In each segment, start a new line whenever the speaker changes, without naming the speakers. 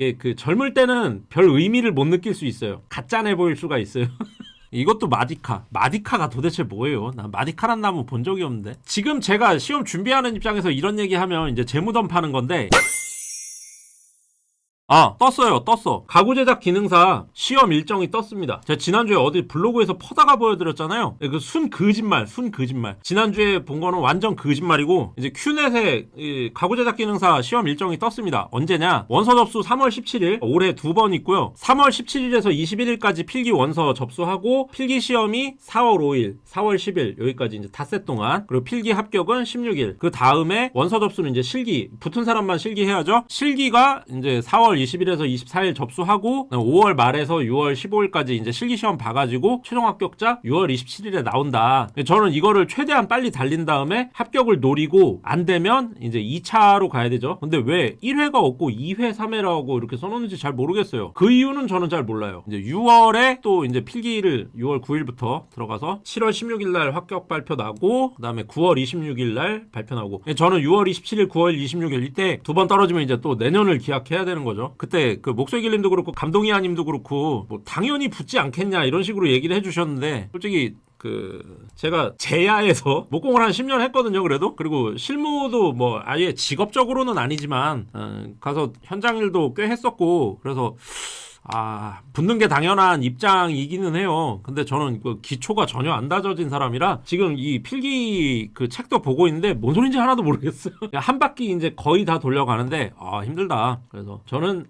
예, 그 젊을 때는 별 의미를 못 느낄 수 있어요. 가짜네 보일 수가 있어요. 이것도 마디카가 도대체 뭐예요? 난 마디카란 나무 본 적이 없는데. 지금 제가 시험 준비하는 입장에서 이런 얘기하면 이제 재무덤 파는 건데. 떴어. 가구 제작 기능사 시험 일정이 떴습니다. 제가 지난주에 어디 블로그에서 퍼다가 보여드렸잖아요. 그 순 거짓말. 지난주에 본 거는 완전 거짓말이고, 이제 큐넷에 가구 제작 기능사 시험 일정이 떴습니다. 언제냐? 원서 접수 3월 17일, 올해 2번 있고요. 3월 17일에서 21일까지 필기 원서 접수하고, 필기 시험이 4월 5일, 4월 10일, 여기까지 이제 닷새 동안, 그리고 필기 합격은 16일. 그 다음에 원서 접수는 이제 실기, 붙은 사람만 실기해야죠. 실기가 이제 4월 20일에서 24일 접수하고 5월 말에서 6월 15일까지 이제 실기시험 봐가지고 최종 합격자 6월 27일에 나온다. 저는 이거를 최대한 빨리 달린 다음에 합격을 노리고 안 되면 이제 2차로 가야 되죠. 근데 왜 1회가 없고 2회, 3회라고 이렇게 써놓는지 잘 모르겠어요. 그 이유는 저는 잘 몰라요. 이제 6월에 또 이제 필기를 6월 9일부터 들어가서 7월 16일 날 합격 발표 나고, 그 다음에 9월 26일 날 발표 나고, 저는 6월 27일, 9월 26일 이때 두 번 떨어지면 이제 또 내년을 기약해야 되는 거죠. 그때 그 목소리길님도 그렇고 감동이야님도 그렇고 뭐 당연히 붙지 않겠냐 이런 식으로 얘기를 해주셨는데, 솔직히 제가 제야에서 목공을 한 10년 했거든요. 그리고 실무도 뭐 아예 직업적으로는 아니지만 가서 현장 일도 꽤 했었고, 그래서 붙는 게 당연한 입장이기는 해요. 근데 저는 그 기초가 전혀 안 다져진 사람이라 지금 이 필기 그 책도 보고 있는데 뭔 소린지 하나도 모르겠어요. 한 바퀴 이제 거의 다 돌려가는데 힘들다. 그래서 저는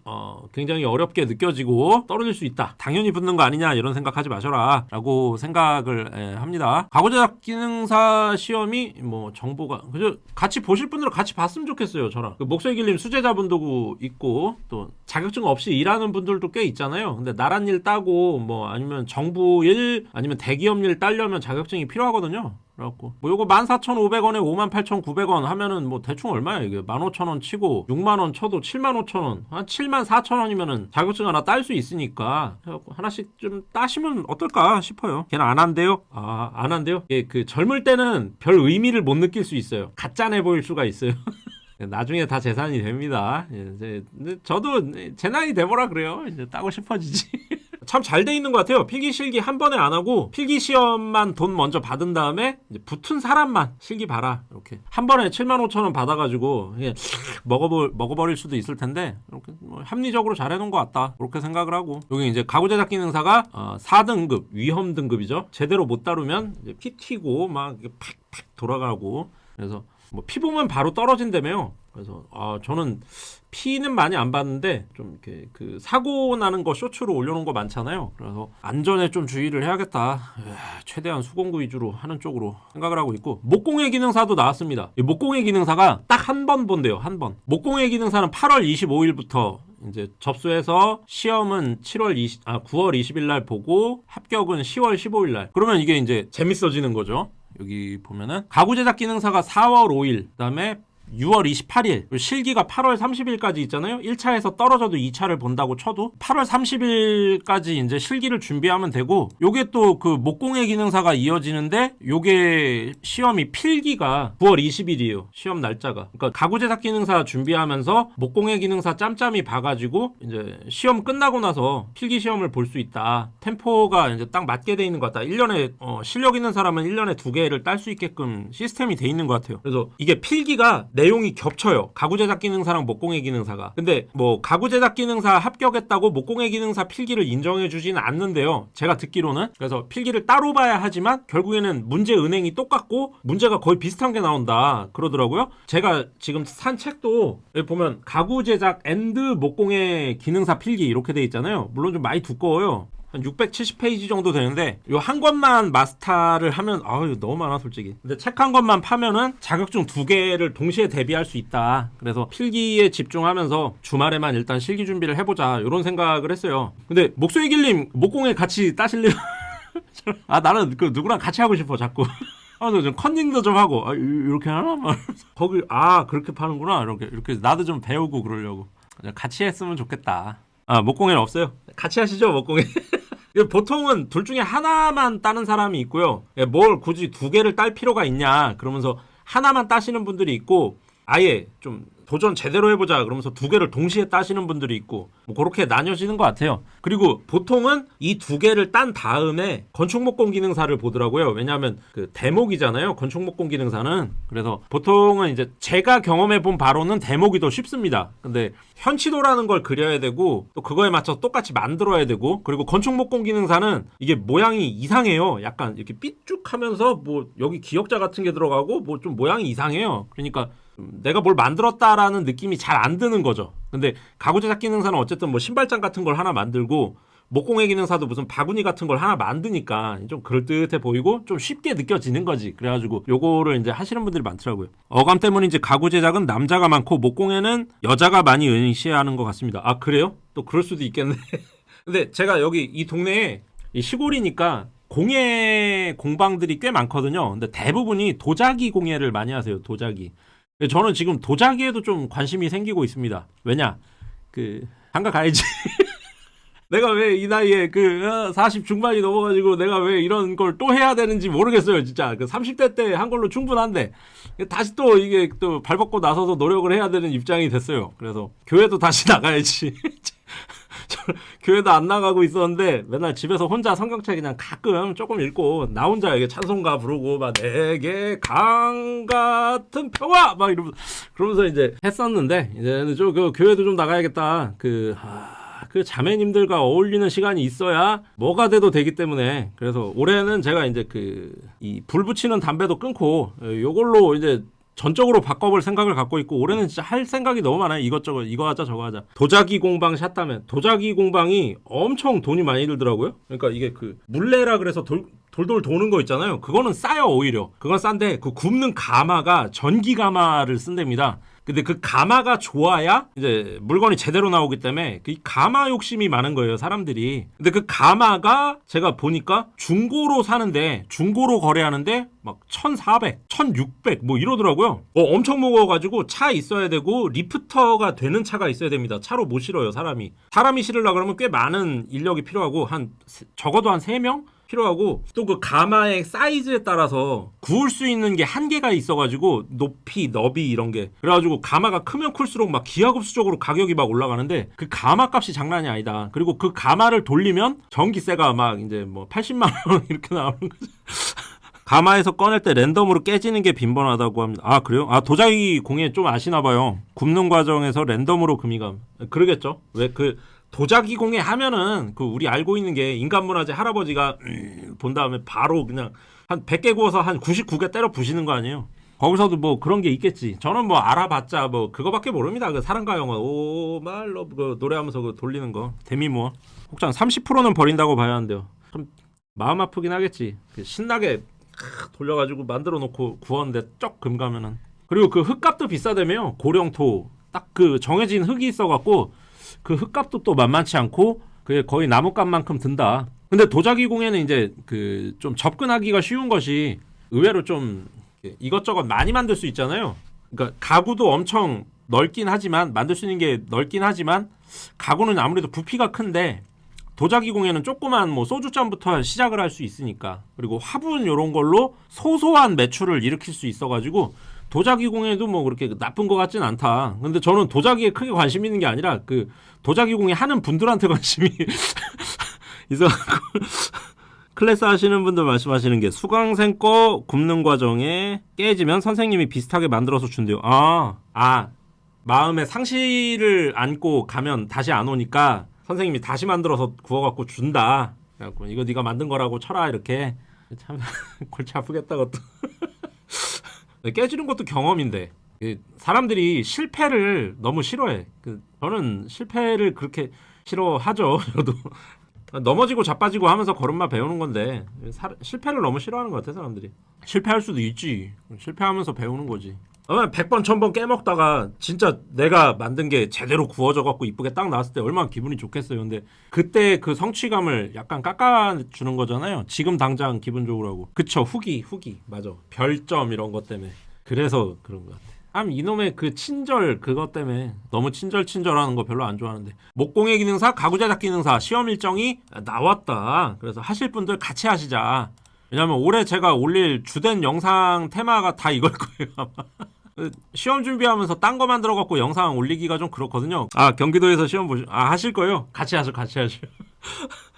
굉장히 어렵게 느껴지고 떨어질 수 있다. 당연히 붙는 거 아니냐 이런 생각하지 마셔라 라고 생각을 합니다. 가구제작 기능사 시험이 뭐 정보가 그죠? 같이 보실 분들은 같이 봤으면 좋겠어요. 저랑 그 목소리길님 수제자분도 있고 또 자격증 없이 일하는 분들도 꽤 있잖아요. 근데 나란 일 따고 뭐 아니면 정부 일 아니면 대기업 일 따려면 자격증이 필요하거든요. 그래갖고 뭐 요거 14,500원에 58,900원 하면은 뭐 대충 얼마야 이게? 15,000원 치고 6만원 쳐도 75,000원, 한 74,000원이면은 자격증 하나 딸 수 있으니까 그래갖고 하나씩 좀 따시면 어떨까 싶어요. 걔는 안 한대요? 안 한대요? 예, 그 젊을 때는 별 의미를 못 느낄 수 있어요. 가짜네 보일 수가 있어요. 나중에 다 재산이 됩니다. 이제 저도 제 나이 돼보라 그래요. 이제 따고 싶어지지. 참 잘 돼 있는 것 같아요. 필기 실기 한 번에 안 하고 필기 시험만 돈 먼저 받은 다음에 이제 붙은 사람만 실기 봐라. 이렇게 한 번에 75,000원 받아가지고 그냥 먹어버릴 수도 있을 텐데 이렇게 뭐 합리적으로 잘 해놓은 것 같다. 그렇게 생각을 하고, 여기 이제 가구 제작 기능사가 4등급 위험 등급이죠. 제대로 못 다루면 이제 피 튀고 막 팍팍 돌아가고, 그래서 뭐 피 보면 바로 떨어진다며요. 그래서 저는 피는 많이 안 봤는데 좀 이렇게 그 사고 나는 거 쇼츠로 올려놓은 거 많잖아요. 그래서 안전에 좀 주의를 해야겠다. 최대한 수공구 위주로 하는 쪽으로 생각을 하고 있고, 목공의 기능사도 나왔습니다. 이 목공의 기능사가 딱 한 번 본대요. 한 번. 목공의 기능사는 8월 25일부터 이제 접수해서 시험은 9월 20일 날 보고 합격은 10월 15일 날. 그러면 이게 이제 재밌어지는 거죠. 여기 보면은 가구 제작 기능사가 4월 5일, 그다음에 6월 28일, 실기가 8월 30일까지 있잖아요. 1차에서 떨어져도 2차를 본다고 쳐도 8월 30일까지 이제 실기를 준비하면 되고, 요게 또 그 목공의 기능사가 이어지는데 요게 시험이 필기가 9월 20일이에요. 시험 날짜가. 그러니까 가구 제작 기능사 준비하면서 목공의 기능사 짬짬이 봐가지고 이제 시험 끝나고 나서 필기 시험을 볼 수 있다. 템포가 이제 딱 맞게 돼 있는 것 같다. 1년에 실력 있는 사람은 1년에 2개를 딸 수 있게끔 시스템이 돼 있는 것 같아요. 그래서 이게 필기가 내용이 겹쳐요. 가구 제작 기능사랑 목공의 기능사가. 근데 뭐 가구 제작 기능사 합격했다고 목공의 기능사 필기를 인정해 주지는 않는데요. 제가 듣기로는. 그래서 필기를 따로 봐야 하지만 결국에는 문제 은행이 똑같고 문제가 거의 비슷한 게 나온다 그러더라고요. 제가 지금 산 책도 여기 보면 가구 제작 앤드 목공의 기능사 필기 이렇게 돼 있잖아요. 물론 좀 많이 두꺼워요. 한 670페이지 정도 되는데 요 한 권만 마스터를 하면 너무 많아 솔직히. 근데 책 한 권만 파면은 자격증 2개를 동시에 대비할 수 있다. 그래서 필기에 집중하면서 주말에만 일단 실기 준비를 해보자 이런 생각을 했어요. 근데 목소리길님 목공에 같이 따실래요? 나는 그 누구랑 같이 하고 싶어 자꾸. 좀 컨닝도 좀 하고 이렇게 하나? 거기 그렇게 파는구나. 이렇게 나도 좀 배우고 그러려고. 같이 했으면 좋겠다. 목공에는 없어요. 같이 하시죠 목공에. 보통은 둘 중에 하나만 따는 사람이 있고요. 뭘 굳이 2개를 딸 필요가 있냐 그러면서 하나만 따시는 분들이 있고, 아예 좀 도전 제대로 해보자 그러면서 두 개를 동시에 따시는 분들이 있고 뭐 그렇게 나뉘어지는 것 같아요. 그리고 보통은 이 두 개를 딴 다음에 건축목공 기능사를 보더라고요. 왜냐하면 그 대목이잖아요. 건축목공 기능사는. 그래서 보통은 이제 제가 경험해본 바로는 대목이 더 쉽습니다. 근데 현치도라는 걸 그려야 되고 또 그거에 맞춰서 똑같이 만들어야 되고 그리고 건축목공 기능사는 이게 모양이 이상해요. 약간 이렇게 삐쭉하면서 뭐 여기 기역자 같은 게 들어가고 뭐 좀 모양이 이상해요. 그러니까 내가 뭘 만들었다라는 느낌이 잘 안 드는 거죠. 근데 가구 제작 기능사는 어쨌든 뭐 신발장 같은 걸 하나 만들고 목공예 기능사도 무슨 바구니 같은 걸 하나 만드니까 좀 그럴듯해 보이고 좀 쉽게 느껴지는 거지. 그래가지고 요거를 이제 하시는 분들이 많더라고요. 어감 때문인지 가구 제작은 남자가 많고 목공예는 여자가 많이 응시하는 것 같습니다. 아 그래요? 또 그럴 수도 있겠네. 근데 제가 여기 이 동네에 이 시골이니까 공예 공방들이 꽤 많거든요. 근데 대부분이 도자기 공예를 많이 하세요. 도자기. 저는 지금 도자기에도 좀 관심이 생기고 있습니다. 왜냐? 장가 가야지. 내가 왜 이 나이에 40 중반이 넘어가지고 내가 왜 이런 걸 또 해야 되는지 모르겠어요, 진짜. 30대 때 한 걸로 충분한데 다시 또 이게 또 발벗고 나서서 노력을 해야 되는 입장이 됐어요. 그래서 교회도 다시 나가야지. 교회도 안 나가고 있었는데 맨날 집에서 혼자 성경책 그냥 가끔 조금 읽고 나 혼자 이게 찬송가 부르고 막 내게 강 같은 평화 막 그러면서 이제 했었는데 이제는 좀 교회도 좀 나가야겠다. 그 자매님들과 어울리는 시간이 있어야 뭐가 돼도 되기 때문에 그래서 올해는 제가 이제 이 불 붙이는 담배도 끊고 요걸로 이제 전적으로 바꿔볼 생각을 갖고 있고 올해는 진짜 할 생각이 너무 많아요. 이것저것 이거 하자 저거 하자. 도자기 공방 샀다면 도자기 공방이 엄청 돈이 많이 들더라고요. 그러니까 이게 물레라 그래서 돌돌 도는 거 있잖아요. 그거는 싸요 오히려. 그건 싼데 굽는 가마가 전기 가마를 쓴답니다. 근데 그 가마가 좋아야 이제 물건이 제대로 나오기 때문에 그 가마 욕심이 많은 거예요, 사람들이. 근데 그 가마가 제가 보니까 중고로 사는데 중고로 거래하는데 막 1,400, 1,600 뭐 이러더라고요. 엄청 무거워가지고 차 있어야 되고 리프터가 되는 차가 있어야 됩니다. 차로 못 실어요, 사람이. 사람이 실으려고 그러면 꽤 많은 인력이 필요하고 적어도 한 3명? 필요하고 또 그 가마의 사이즈에 따라서 구울 수 있는 게 한계가 있어가지고 높이, 너비 이런 게 그래가지고 가마가 크면 클수록 막 기하급수적으로 가격이 막 올라가는데 그 가마 값이 장난이 아니다. 그리고 그 가마를 돌리면 전기세가 막 이제 뭐 80만 원 이렇게 나오는 거죠. 가마에서 꺼낼 때 랜덤으로 깨지는 게 빈번하다고 합니다. 아 그래요? 아 도자기 공예 좀 아시나 봐요. 굽는 과정에서 랜덤으로 금이 감. 그러겠죠. 왜 도자기 공예 하면은 우리 알고 있는 게 인간문화재 할아버지가 본 다음에 바로 그냥 한 100개 구워서 한 99개 때려 부시는 거 아니에요. 거기서도 뭐 그런 게 있겠지. 저는 뭐 알아봤자 뭐 그거밖에 모릅니다. 사랑과 영원 오 말로 노래하면서 돌리는 거 데미모어. 혹장 30%는 버린다고 봐야 한대요. 참 마음 아프긴 하겠지. 신나게 돌려가지고 만들어 놓고 구웠는데 쩍 금 가면은. 그리고 그 흙값도 비싸다며요. 고령토 딱 정해진 흙이 있어갖고 그 흙값도 또 만만치 않고 그게 거의 나무값만큼 든다. 근데 도자기 공예는 이제 좀 접근하기가 쉬운 것이 의외로 좀 이것저것 많이 만들 수 있잖아요. 그러니까 가구도 엄청 넓긴 하지만 만들 수 있는 게 넓긴 하지만 가구는 아무래도 부피가 큰데 도자기 공예는 조그만 뭐 소주잔부터 시작을 할 수 있으니까 그리고 화분 이런 걸로 소소한 매출을 일으킬 수 있어가지고 도자기 공예도 뭐 그렇게 나쁜 것 같진 않다. 근데 저는 도자기에 크게 관심 있는 게 아니라 도자기 공예 하는 분들한테 관심이 있어갖고 클래스 하시는 분들 말씀하시는 게 수강생 거 굽는 과정에 깨지면 선생님이 비슷하게 만들어서 준대요. 마음에 상실을 안고 가면 다시 안 오니까 선생님이 다시 만들어서 구워갖고 준다. 그래갖고 이거 네가 만든 거라고 쳐라 이렇게. 참 골치 아프겠다 그것도. 깨지는 것도 경험인데 사람들이 실패를 너무 싫어해. 저는 실패를 그렇게 싫어하죠. 저도 넘어지고 자빠지고 하면서 걸음마 배우는 건데 실패를 너무 싫어하는 것 같아 사람들이. 실패할 수도 있지. 실패하면서 배우는 거지. 100번 1000번 깨먹다가 진짜 내가 만든 게 제대로 구워져 갖고 이쁘게 딱 나왔을 때 얼마나 기분이 좋겠어요. 근데 그때 그 성취감을 약간 깎아주는 거잖아요. 지금 당장 기분 좋으라고 하고. 그쵸. 후기 맞아. 별점 이런 것 때문에. 그래서 그런 것 같아. 이놈의 친절 그것 때문에 너무 친절하는 거 별로 안 좋아하는데. 목공예 기능사, 가구 제작 기능사 시험 일정이 나왔다. 그래서 하실 분들 같이 하시자. 왜냐면 올해 제가 올릴 주된 영상 테마가 다 이걸 거예요 아마. 시험 준비하면서 딴 거 만들어갖고 영상 올리기가 좀 그렇거든요. 경기도에서 시험 하실 거예요? 같이 하죠.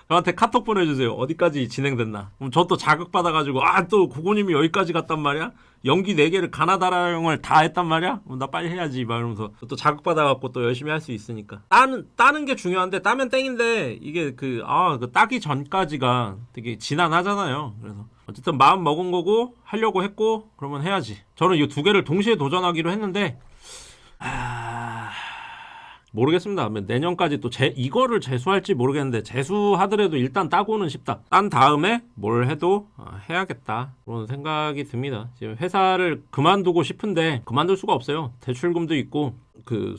저한테 카톡 보내주세요. 어디까지 진행됐나. 그럼 저 또 자극받아가지고 또 고고님이 여기까지 갔단 말이야? 연기 4개를 가나다라형을 다 했단 말이야? 나 빨리 해야지 막 이러면서 또 자극받아갖고 또 열심히 할 수 있으니까. 따는 게 중요한데 따면 땡인데 이게 그 따기 전까지가 되게 지난하잖아요. 그래서 어쨌든 마음 먹은 거고 하려고 했고 그러면 해야지. 저는 이 2개를 동시에 도전하기로 했는데 모르겠습니다. 내년까지 또 이거를 재수할지 모르겠는데 재수하더라도 일단 따고는 싶다. 딴 다음에 뭘 해도 해야겠다 그런 생각이 듭니다. 지금 회사를 그만두고 싶은데 그만둘 수가 없어요. 대출금도 있고 그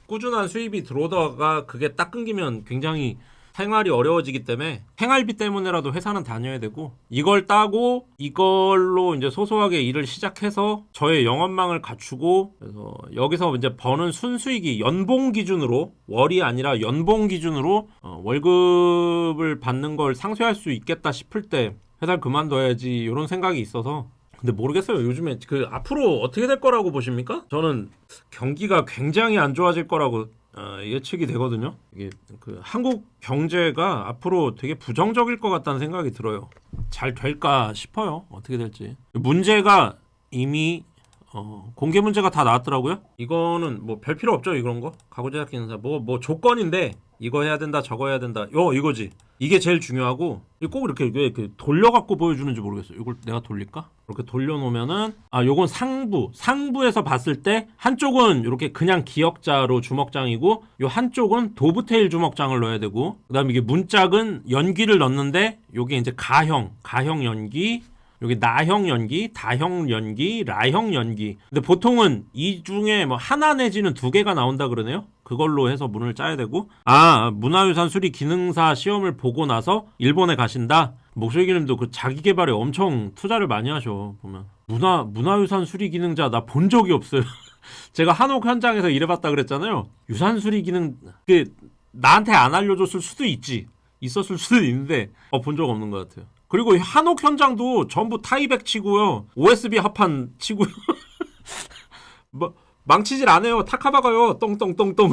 꾸준한 수입이 들어오다가 그게 딱 끊기면 굉장히 생활이 어려워지기 때문에 생활비 때문에라도 회사는 다녀야 되고 이걸 따고 이걸로 이제 소소하게 일을 시작해서 저의 영업망을 갖추고 그래서 여기서 이제 버는 순수익이 연봉 기준으로 월이 아니라 연봉 기준으로 월급을 받는 걸 상쇄할 수 있겠다 싶을 때 회사를 그만둬야지 이런 생각이 있어서 근데 모르겠어요. 요즘에 앞으로 어떻게 될 거라고 보십니까? 저는 경기가 굉장히 안 좋아질 거라고 예측이 되거든요. 이게 한국 경제가 앞으로 되게 부정적일 것 같다는 생각이 들어요. 잘 될까 싶어요. 어떻게 될지. 문제가 이미 공개 문제가 다 나왔더라고요. 이거는 뭐 별 필요 없죠. 이런 거 가구 제작 기능사 뭐 조건인데 이거 해야 된다 저거 해야 된다 이거지. 이게 제일 중요하고 꼭 이렇게 왜 돌려갖고 보여주는지 모르겠어요. 이걸 내가 돌릴까? 이렇게 돌려놓으면은 요건 상부에서 봤을 때 한쪽은 이렇게 그냥 기역자로 주먹장이고 요 한쪽은 도브테일 주먹장을 넣어야 되고 그다음에 이게 문짝은 연기를 넣는데 요게 이제 가형 연기 여기 나형 연기, 다형 연기, 라형 연기. 근데 보통은 이 중에 뭐 하나 내지는 2개가 나온다 그러네요. 그걸로 해서 문을 짜야 되고 문화유산 수리 기능사 시험을 보고 나서 일본에 가신다. 목소리기님도 그 자기 개발에 엄청 투자를 많이 하셔 보면 문화유산 수리 기능자 나 본 적이 없어요. 제가 한옥 현장에서 일해봤다 그랬잖아요. 유산 수리 기능 나한테 안 알려줬을 수도 있었을 수도 있는데 본 적 없는 것 같아요. 그리고 한옥 현장도 전부 타이백 치고요. OSB 합판 치고요. 망치질 안 해요. 타카바가요. 똥똥똥똥.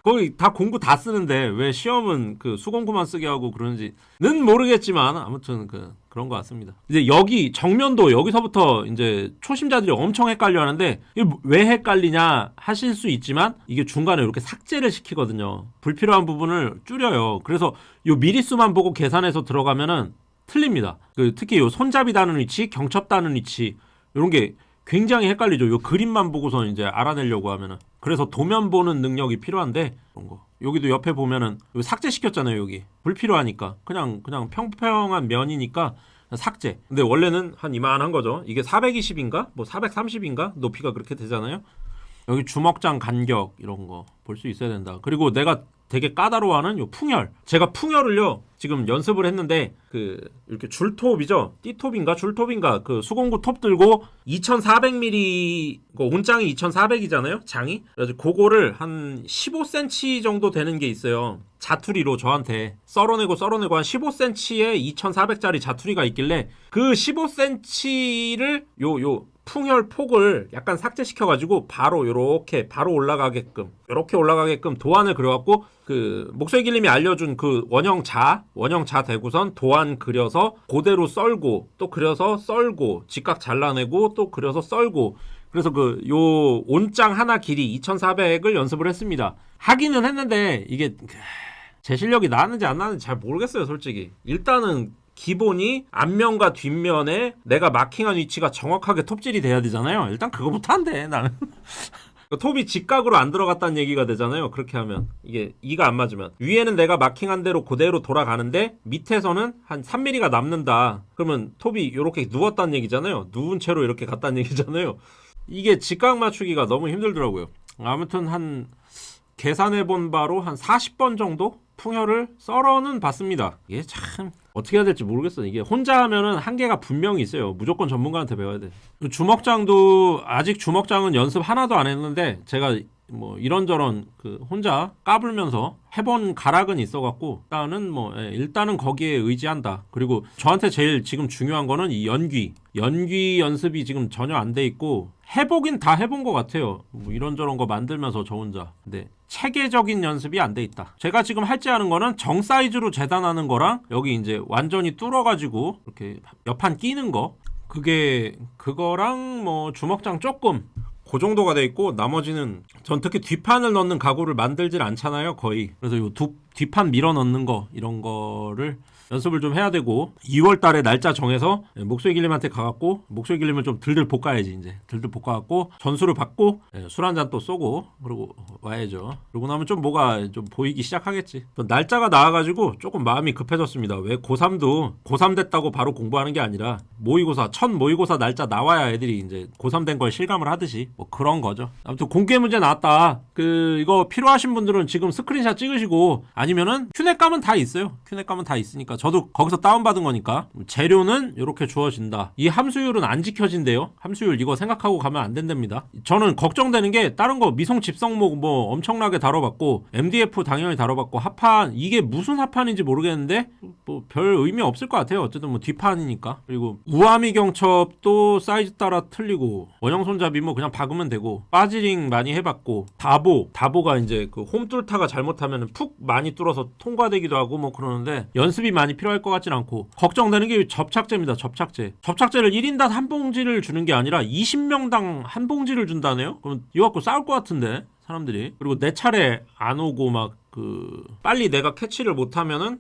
거기 다 공구 다 쓰는데 왜 시험은 수공구만 쓰게 하고 그러는지는 모르겠지만 아무튼 그런 것 같습니다. 이제 여기 정면도 여기서부터 이제 초심자들이 엄청 헷갈려 하는데 왜 헷갈리냐 하실 수 있지만 이게 중간에 이렇게 삭제를 시키거든요. 불필요한 부분을 줄여요. 그래서 요 미리수만 보고 계산해서 들어가면은 틀립니다. 특히 요 손잡이 다는 위치, 경첩 다는 위치 이런 게 굉장히 헷갈리죠. 요 그림만 보고서 이제 알아내려고 하면은. 그래서 도면 보는 능력이 필요한데 그런 거. 여기도 옆에 보면은 삭제시켰잖아요. 여기 불필요하니까 그냥 평평한 면이니까 삭제. 근데 원래는 한 이만한 거죠. 이게 420인가 뭐 430인가 높이가 그렇게 되잖아요. 여기 주먹장 간격 이런 거 볼 수 있어야 된다. 그리고 내가 되게 까다로워하는 요 풍혈. 제가 풍혈을요 지금 연습을 했는데 이렇게 줄톱이죠. 띠톱인가 줄톱인가 수공구 톱 들고 2400mm 온장이 2400이잖아요. 장이. 그래서 그거를 한 15cm 정도 되는 게 있어요. 자투리로 저한테 썰어내고 한 15cm에 2400짜리 자투리가 있길래 그 15cm를 요 풍혈 폭을 약간 삭제시켜가지고 바로 올라가게끔 도안을 그려갖고 목소리길님이 알려준 원형 자 대구선 도안 그려서 그대로 썰고 또 그려서 썰고 직각 잘라내고 또 그려서 썰고 그래서 요 온장 하나 길이 2400을 연습을 했습니다. 하기는 했는데 이게 제 실력이 나왔는지 안 나왔는지 잘 모르겠어요. 솔직히 일단은 기본이 앞면과 뒷면에 내가 마킹한 위치가 정확하게 톱질이 돼야 되잖아요. 일단 그거부터 안 돼, 나는. 톱이 직각으로 안 들어갔다는 얘기가 되잖아요. 그렇게 하면. 이게 이가 안 맞으면. 위에는 내가 마킹한 대로 그대로 돌아가는데 밑에서는 한 3mm가 남는다. 그러면 톱이 이렇게 누웠다는 얘기잖아요. 누운 채로 이렇게 갔다는 얘기잖아요. 이게 직각 맞추기가 너무 힘들더라고요. 아무튼 계산해본 바로 한 40번 정도 풍혈을 썰어는 봤습니다. 이게 참 어떻게 해야 될지 모르겠어요. 이게 혼자 하면은 한계가 분명히 있어요. 무조건 전문가한테 배워야 돼. 주먹장도 아직 주먹장은 연습 하나도 안 했는데 제가 뭐 이런저런 그 혼자 까불면서 해본 가락은 있어갖고 일단은 거기에 의지한다. 그리고 저한테 제일 지금 중요한 거는 이 연기 연습이 지금 전혀 안 돼 있고 해보긴 다 해본 것 같아요. 뭐 이런저런 거 만들면서 저 혼자. 근데 체계적인 연습이 안 돼 있다. 제가 지금 할지 하는 거는 정 사이즈로 재단하는 거랑 여기 이제 완전히 뚫어가지고 이렇게 옆판 끼는 거 그거랑 뭐 주먹장 조금 그 정도가 돼 있고 나머지는 전 특히 뒷판을 넣는 가구를 만들질 않잖아요 거의. 그래서 요 뒷판 밀어 넣는 거 이런 거를 연습을 좀 해야 되고 2월 달에 날짜 정해서 목소리 길림한테 가갖고 목소리 길림을 좀 들들 볶아야지. 이제 들들 볶아갖고 전수를 받고 술 한 잔 또 쏘고 그러고 와야죠. 그러고 나면 좀 뭐가 좀 보이기 시작하겠지. 날짜가 나와가지고 조금 마음이 급해졌습니다. 왜 고3도 고3 됐다고 바로 공부하는 게 아니라 모의고사 첫 모의고사 날짜 나와야 애들이 이제 고3 된 걸 실감을 하듯이 뭐 그런 거죠. 아무튼 공개 문제 나왔다. 이거 필요하신 분들은 지금 스크린샷 찍으시고 아니면은 큐넷감은 다 있어요. 큐넷감은 다 있으니까 저도 거기서 다운받은 거니까. 재료는 이렇게 주어진다. 이 함수율은 안 지켜진대요. 함수율 이거 생각하고 가면 안 된답니다. 저는 걱정되는 게 다른 거 미송 집성목 뭐 엄청나게 다뤄봤고 MDF 당연히 다뤄봤고 합판 이게 무슨 합판인지 모르겠는데 뭐 별 의미 없을 것 같아요. 어쨌든 뭐 뒷판이니까. 그리고 우아미 경첩도 사이즈 따라 틀리고 원형 손잡이 뭐 그냥 박으면 되고 빠지링 많이 해봤고 다보가 이제 그 홈뚫다가 잘못하면 푹 많이 뚫어서 통과되기도 하고 뭐 그러는데 연습이 많이 필요할 것 같진 않고 걱정되는 게 접착제입니다. 접착제를 1인당 한 봉지를 주는 게 아니라 20명당 한 봉지를 준다네요. 그럼 이거 갖고 싸울 것 같은데 사람들이. 그리고 내 차례 안 오고 막 빨리 내가 캐치를 못하면은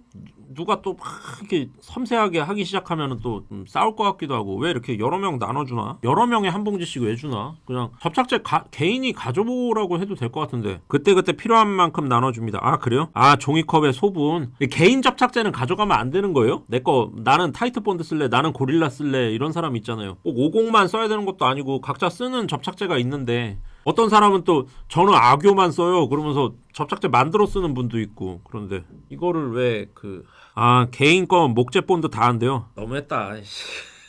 누가 또 막 이렇게 섬세하게 하기 시작하면은 또 싸울 것 같기도 하고 왜 이렇게 여러 명 나눠주나? 여러 명에 한 봉지씩 왜 주나? 그냥 접착제 개인이 가져보라고 해도 될 것 같은데 그때그때 필요한 만큼 나눠줍니다. 아 그래요? 아 종이컵에 소분 개인 접착제는 가져가면 안 되는 거예요? 나는 타이트 본드 쓸래 나는 고릴라 쓸래 이런 사람 있잖아요. 꼭 50만 써야 되는 것도 아니고 각자 쓰는 접착제가 있는데 어떤 사람은 또 저는 악교만 써요 그러면서 접착제 만들어 쓰는 분도 있고 그런데 이거를 왜 개인 거 목재 본드 다 한대요. 너무했다.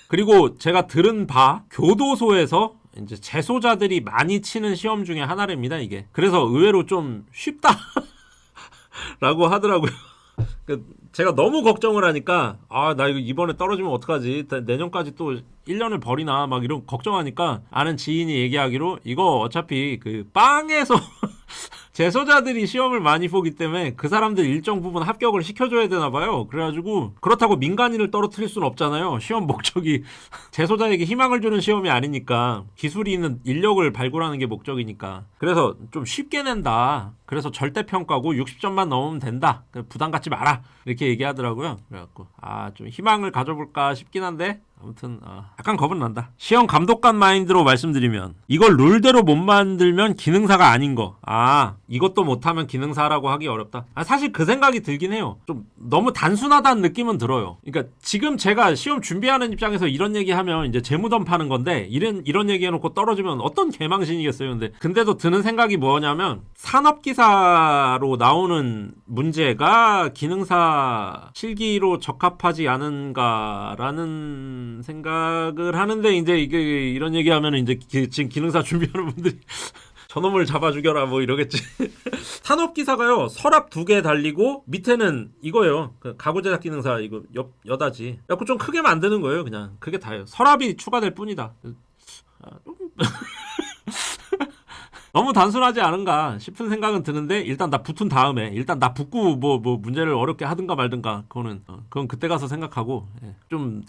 그리고 제가 들은 바 교도소에서 이제 재소자들이 많이 치는 시험 중에 하나랍니다 이게. 그래서 의외로 좀 쉽다 라고 하더라고요. 제가 너무 걱정을 하니까 나 이거 이번에 떨어지면 어떡하지? 내년까지 또 1년을 버리나 막 이런 걱정하니까 아는 지인이 얘기하기로 이거 어차피 빵에서 재소자들이 시험을 많이 보기 때문에 그 사람들 일정 부분 합격을 시켜줘야 되나 봐요. 그래가지고 그렇다고 민간인을 떨어뜨릴 수는 없잖아요. 시험 목적이 재소자에게 희망을 주는 시험이 아니니까 기술이 있는 인력을 발굴하는 게 목적이니까. 그래서 좀 쉽게 낸다. 그래서 절대평가고 60점만 넘으면 된다. 부담 갖지 마라. 이렇게 얘기하더라고요. 그래갖고 좀 희망을 가져볼까 싶긴 한데 아무튼 약간 겁은 난다. 시험 감독관 마인드로 말씀드리면 이걸 룰대로 못 만들면 기능사가 아닌 거. 이것도 못하면 기능사라고 하기 어렵다. 사실 그 생각이 들긴 해요. 좀 너무 단순하다는 느낌은 들어요. 그러니까 지금 제가 시험 준비하는 입장에서 이런 얘기하면 이제 재무덤 파는 건데 이런 얘기해놓고 떨어지면 어떤 개망신이겠어요. 근데도 드는 생각이 뭐냐면 산업기사로 나오는 문제가 기능사 실기로 적합하지 않은가라는 생각을 하는데 이제 이게 이런 얘기하면 이제 지금 기능사 준비하는 분들이 저놈을 잡아 죽여라 뭐 이러겠지. 산업기사가요 서랍 2개 달리고 밑에는 이거예요. 가구 제작 기능사 이거 여다지. 그래갖고 좀 크게 만드는 거예요. 그냥 그게 다예요. 서랍이 추가될 뿐이다. 너무 단순하지 않은가 싶은 생각은 드는데 일단 나 붙은 다음에 일단 나 붙고 뭐 문제를 어렵게 하든가 말든가 그건 그때 가서 생각하고 좀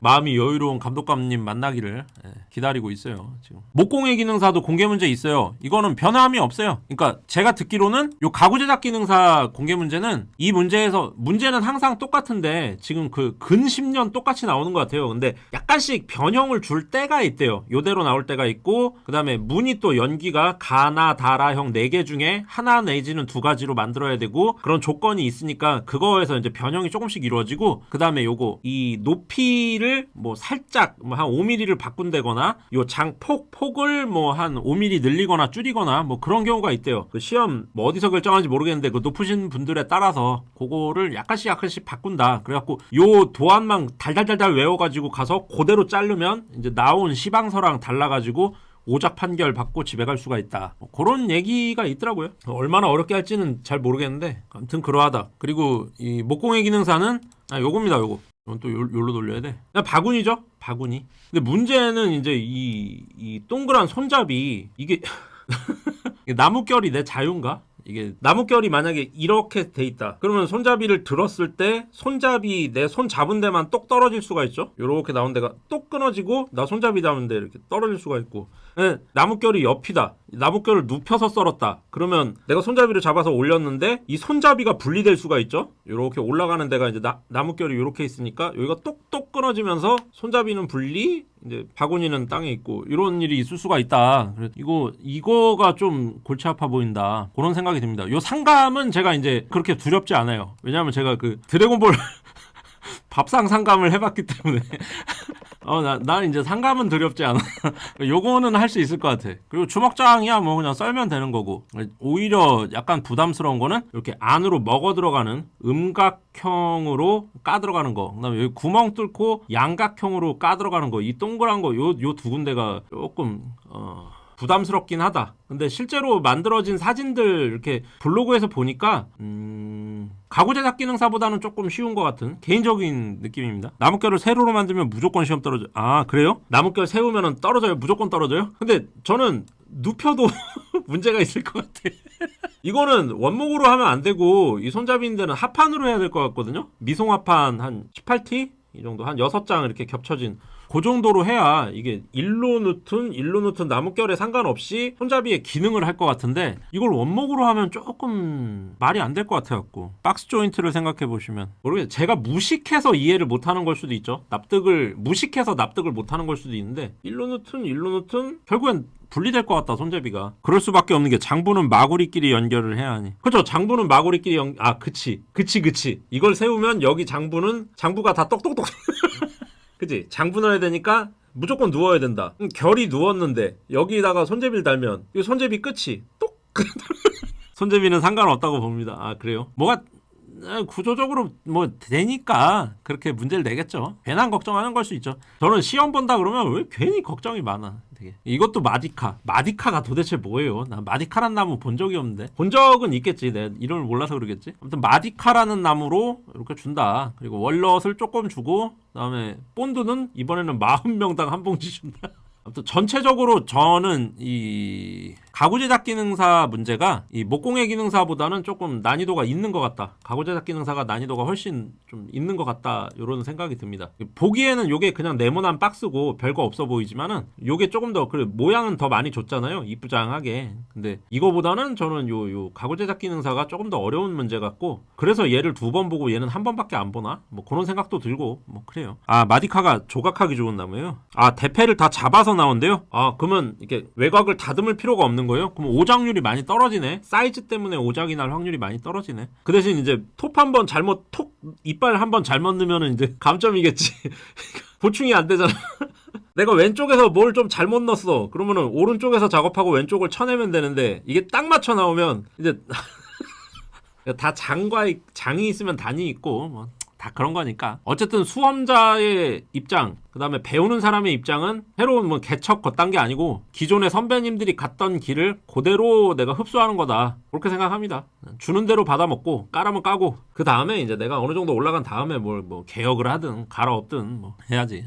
마음이 여유로운 감독관님 만나기를 기다리고 있어요. 지금 목공예 기능사도 공개 문제 있어요. 이거는 변함이 없어요. 그러니까 제가 듣기로는 요 가구 제작 기능사 공개 문제는 이 문제는 항상 똑같은데 지금 근 10년 똑같이 나오는 것 같아요. 근데 약간씩 변형을 줄 때가 있대요. 요대로 나올 때가 있고 그다음에 문이 또 연기가 가나 다라형 4개 중에 하나 내지는 2가지로 만들어야 되고 그런 조건이 있으니까 그거에서 이제 변형이 조금씩 이루어지고 그다음에 이 높이를 뭐 살짝 한 5mm를 바꾼다거나 요 폭을 뭐 한 5mm 늘리거나 줄이거나 뭐 그런 경우가 있대요. 시험 뭐 어디서 결정하는지 모르겠는데 높으신 분들에 따라서 그거를 약간씩 바꾼다. 그래갖고 요 도안만 달달달달 외워가지고 가서 그대로 자르면 이제 나온 시방서랑 달라가지고 오작 판결 받고 집에 갈 수가 있다. 뭐 그런 얘기가 있더라고요. 얼마나 어렵게 할지는 잘 모르겠는데 아무튼 그러하다. 그리고 이 목공의 기능사는 요겁니다. 요거. 이건 또 요로 돌려야 돼. 그냥 바구니죠. 바구니. 근데 문제는 이제 이 동그란 손잡이 이게 나뭇결이 내 자유인가? 이게 나뭇결이 만약에 이렇게 돼 있다. 그러면 손잡이를 들었을 때 손잡이 내 손 잡은 데만 똑 떨어질 수가 있죠. 요렇게 나온 데가 똑 끊어지고 나 손잡이 잡은 데 이렇게 떨어질 수가 있고. 나뭇결이 옆이다. 나뭇결을 눕혀서 썰었다. 그러면 내가 손잡이를 잡아서 올렸는데 이 손잡이가 분리될 수가 있죠. 요렇게 올라가는 데가 이제 나뭇결이 요렇게 있으니까 여기가 똑똑 끊어지면서 손잡이는 분리, 이제 바구니는 땅에 있고 이런 일이 있을 수가 있다. 그래서 이거가 좀 골치 아파 보인다. 그런 생각이 듭니다. 요 상감은 제가 이제 그렇게 두렵지 않아요. 왜냐하면 제가 그 드래곤볼 밥상 상감을 해봤기 때문에 난 이제 상감은 두렵지 않아. 요거는 할 수 있을 것 같아. 그리고 주먹장이야 뭐 그냥 썰면 되는 거고. 오히려 약간 부담스러운 거는 이렇게 안으로 먹어 들어가는 음각형으로 까 들어가는 거. 그다음에 여기 구멍 뚫고 양각형으로 까 들어가는 거. 이 동그란 거 요 두 군데가 조금 부담스럽긴 하다. 근데 실제로 만들어진 사진들 이렇게 블로그에서 보니까 가구 제작 기능사보다는 조금 쉬운 것 같은 개인적인 느낌입니다. 나뭇결을 세로로 만들면 무조건 시험 떨어져요. 아 그래요? 나뭇결 세우면 떨어져요? 무조건 떨어져요? 근데 저는 눕혀도 문제가 있을 것 같아. 이거는 원목으로 하면 안 되고 이 손잡이인데는 합판으로 해야 될 것 같거든요. 미송합판 한 18T? 이 정도 한 6장 이렇게 겹쳐진 그 정도로 해야 이게 일로 누튼 나뭇결에 상관없이 손잡이의 기능을 할 것 같은데 이걸 원목으로 하면 조금 말이 안 될 것 같아갖고 박스 조인트를 생각해 보시면 모르겠어요. 제가 무식해서 이해를 못하는 걸 수도 있죠. 무식해서 납득을 못하는 걸 수도 있는데 일로 누튼 결국엔 분리될 것 같다 손잡이가. 그럴 수밖에 없는 게 장부는 마구리끼리 연결을 해야 하니. 그렇죠. 장부는 마구리끼리 그치. 이걸 세우면 여기 장부가 다 똑똑똑 그치? 장부 넣어야 되니까 무조건 누워야 된다. 결이 누웠는데 여기다가 손잡이를 달면 이 손잡이 끝이 똑 손잡이는 상관없다고 봅니다. 아 그래요? 뭐가 구조적으로 뭐 되니까 그렇게 문제를 내겠죠. 괜한 걱정하는 걸 수 있죠. 저는 시험 본다 그러면 왜 괜히 걱정이 많아. 되게. 이것도 마디카가 도대체 뭐예요? 나 마디카란 나무 본 적이 없는데. 본 적은 있겠지. 내가 이름을 몰라서 그러겠지. 아무튼 마디카라는 나무로 이렇게 준다. 그리고 월넛을 조금 주고 그다음에 본드는 이번에는 40명당 한 봉지 준다. 아무튼 전체적으로 저는 이 가구 제작 기능사 문제가 이 목공의 기능사보다는 조금 난이도가 있는 것 같다. 가구 제작 기능사가 난이도가 훨씬 좀 있는 것 같다. 이런 생각이 듭니다. 보기에는 요게 그냥 네모난 박스고 별거 없어 보이지만은 요게 조금 더 그래 모양은 더 많이 줬잖아요. 이쁘장하게. 근데 이거보다는 저는 요 가구 제작 기능사가 조금 더 어려운 문제 같고 그래서 얘를 2번 보고 얘는 1번밖에 안 보나? 뭐 그런 생각도 들고 뭐 그래요. 아 마디카가 조각하기 좋은 나무예요. 아 대패를 다 잡아서 나온대요. 아 그러면 이렇게 외곽을 다듬을 필요가 없는 거예요? 그럼 오작률이 많이 떨어지네. 사이즈 때문에 오작이 날 확률이 많이 떨어지네. 그 대신 이제 이빨 한번 잘못 넣으면 이제 감점이겠지. 보충이 안 되잖아. 내가 왼쪽에서 뭘 좀 잘못 넣었어. 그러면은 오른쪽에서 작업하고 왼쪽을 쳐내면 되는데 이게 딱 맞춰 나오면 이제 다 장이 있으면 단이 있고 뭐. 다 그런 거니까. 어쨌든 수험자의 입장, 그 다음에 배우는 사람의 입장은 새로운 뭐 개척 걷단 게 아니고 기존의 선배님들이 갔던 길을 그대로 내가 흡수하는 거다. 그렇게 생각합니다. 주는 대로 받아먹고 까라면 까고 그 다음에 이제 내가 어느 정도 올라간 다음에 뭐 개혁을 하든 갈아엎든 뭐 해야지.